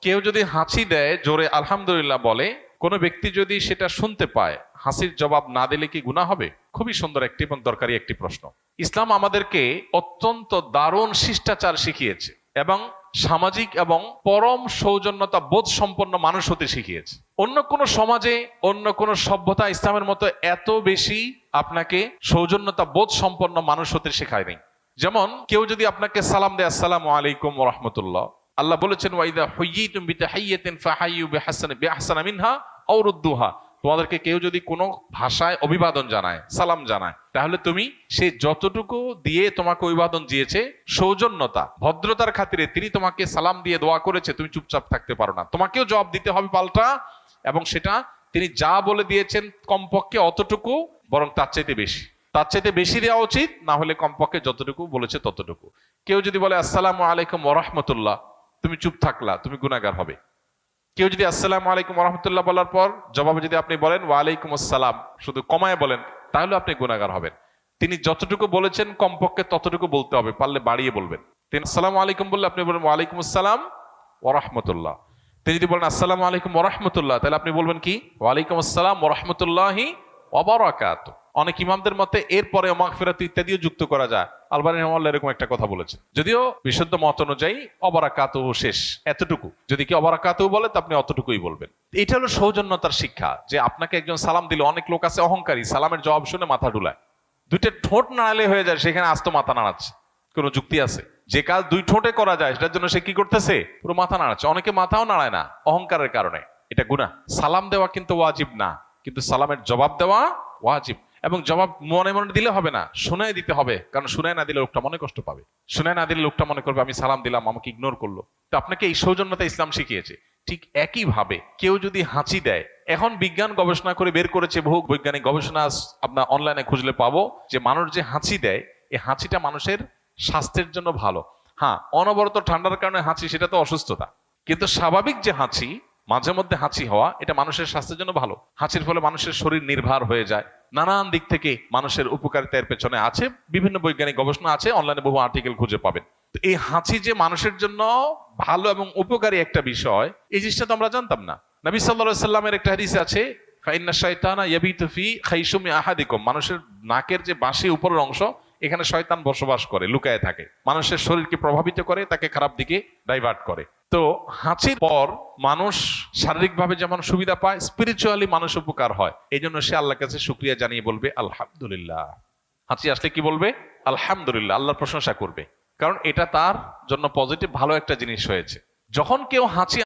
কেউ যদি হাঁচি দেয়, জোরে আলহামদুলিল্লাহ বলে, কোনো ব্যক্তি যদি সেটা শুনতে পায়, হাসির জবাব না দিলে কি গুনাহ হবে? খুবই সুন্দর একটি এবং দরকারি একটি প্রশ্ন। ইসলাম আমাদেরকে অত্যন্ত দারুণ শিষ্টাচার শিখিয়েছে এবং সামাজিক এবং পরম সৌজন্যতা বোধ সম্পন্ন মানুষ হতে শিখিয়েছে। অন্য কোন সমাজে, অন্য কোন সভ্যতা ইসলামের মতো এত বেশি আপনাকে সৌজন্যতা বোধ সম্পন্ন মানুষ হতে শেখায়নি। যেমন কেউ যদি আপনাকে সালাম দেয়, আসসালামু আলাইকুম ওয়া রাহমাতুল্লাহ, আল্লাহ বলেছেন ওয়াইদা হুয়্যিতুম বিতাহিয়্যাতিন ফাহাইয়ু বিআহসানা মিনহা আও রুদ্দুহা। তোমাদেরকে কেউ যদি কোনো ভাষায় অভিবাদন জানায়, সালাম জানায়, তাহলে তুমি সে যতটুকু দিয়ে তোমাকে অভিবাদন দিয়েছে, সৌজন্যতা ভদ্রতার খাতিরে তিনি তোমাকে সালাম দিয়ে দোয়া করেছে, তুমি চুপচাপ থাকতে পারো না, তোমাকেও জবাব দিতে হবে পাল্টা। এবং সেটা তিনি যা বলে দিয়েছেন কমপক্ষে অতটুকু, বরং তার চাইতে বেশি দেওয়া উচিত, না হলে কমপক্ষে যতটুকু বলেছে ততটুকু। কেউ যদি বলে আসসালামু আলাইকুম ওয়া রাহমাতুল্লাহ, তুমি চুপ থাকলা, তুমি গুনাহগার হবে। কেউ যদি আসসালামু আলাইকুম ওয়া রাহমাতুল্লাহ বলার পর জবাবে যদি আপনি বলেন ওয়া আলাইকুম আসসালাম, শুধু কমায় বলেন, তাহলে আপনি গুনাহগার হবেন। তিনি যতটুকু বলেছেন কমপক্ষে ততটুকু বলতে হবে, পারলে বাড়িয়ে বলবেন। তিনি আসসালামু আলাইকুম বললে আপনি বলবেন ওয়া আলাইকুম আসসালাম ওয়া রাহমাতুল্লাহ। তিনি যদি বলেন আসসালামু আলাইকুম ওয়া রাহমাতুল্লাহ, তাহলে আপনি বলবেন কি ওয়া আলাইকুম আসসালাম ওয়া রাহমাতুল্লাহি ওয়া বারাকাতুহু। অনেক ইমামদের মতে এরপরে মাগফিরাত ইত্যাদিও যুক্ত করা যায়। আলবানী রাহিমাহুল্লাহ এরকম একটা কথা বলেছেন, যদিও বিশুদ্ধ মত অনুযায়ী অবারাকাতুহু শেষ, এতটুকু। যদি কি অবারাকাতুহু বলে তো আপনি অতটুকুই বলবেন। এটা হলো সৌজন্যতার শিক্ষা, যে আপনাকে একজন সালাম দিল, অনেক লোক আছে অহংকারী, সালামের জবাব শুনে মাথা ডুলায়, দুইটা ঠোঁট নাড়ালে হয়ে যায়, সেখানে আস্ত মাথা নাড়াচ্ছে। কোনো যুক্তি আছে? যে কাজ দুই ঠোঁটে করা যায় সেটার জন্য সে কি করতেছে? পুরো মাথা নাড়াচ্ছে। অনেকে মাথাও নাড়ায় না অহংকারের কারণে, এটা গুনাহ। সালাম দেওয়া কিন্তু ওয়াজিব না, কিন্তু সালামের জবাব দেওয়া ওয়াজিব। এবং জবাব মনে মনে দিলে হবে না, শুনায় দিতে হবে, কারণ শুনায় না দিলে লোকটা মনে কষ্ট পাবে। শুনায় না দিলে লোকটা মনে করবে আমি সালাম দিলাম, আমাকে ইগনোর করলো। তো আপনাকে এই সৌজন্যতা ইসলাম শিখিয়েছে। ঠিক একই ভাবে কেউ যদি হাঁচি দেয়, এখন বিজ্ঞান গবেষণা করে বের করেছে, বহু বৈজ্ঞানিক গবেষণা আপনার অনলাইনে খুঁজলে পাবো, যে মানুষ যে হাঁচি দেয়, এই হাঁচিটা মানুষের স্বাস্থ্যের জন্য ভালো। হ্যাঁ, অনবরত ঠান্ডার কারণে হাঁচি, সেটা তো অসুস্থতা, কিন্তু স্বাভাবিক যে হাঁচি, মাঝে মধ্যে হাঁচি হওয়া, এটা মানুষের স্বাস্থ্যের জন্য ভালো। হাঁচির ফলে মানুষের শরীর নির্ভর হয়ে যায়, নানান দিক থেকে মানুষের উপকারিতার পেছনে আছে, বিভিন্ন বৈজ্ঞানিক গবেষণা আছে, অনলাইনে বহু আর্টিকেল খুঁজে পাবেন। তো এই হাঁচি যে মানুষের জন্য ভালো এবং উপকারী একটা বিষয়, এই জিনিসটা তো আমরা জানতাম না। নবী সাল্লাল্লাহু আলাইহি সাল্লামের একটা হাদিস আছে, ফাইন্না শাইতানা ইয়াবিতু ফি খাইশুমি আহাদিকুম, মানুষের নাকের যে বাঁশি উপরের অংশ, এখানে শয়তান বসবাস করে, লুকায় থাকে, মানুষের শরীরকে প্রভাবিত করে, তাকে খারাপ দিকে ডাইভার্ট করে। তো হাঁচির পর মানুষ শারীরিকভাবে যেমন সুবিধা পায়, স্পিরিচুয়ালি মানুষ উপকার হয়। এই জন্য সে আল্লাহর কাছে শুকরিয়া জানিয়ে বলবে আলহামদুলিল্লাহ। হাঁচি আসলে কি বলবে? আলহামদুলিল্লাহ, আল্লাহর প্রশংসা করবে, কারণ এটা তার জন্য পজিটিভ ভালো একটা জিনিস হয়েছে। যখন কেউ হাঁচি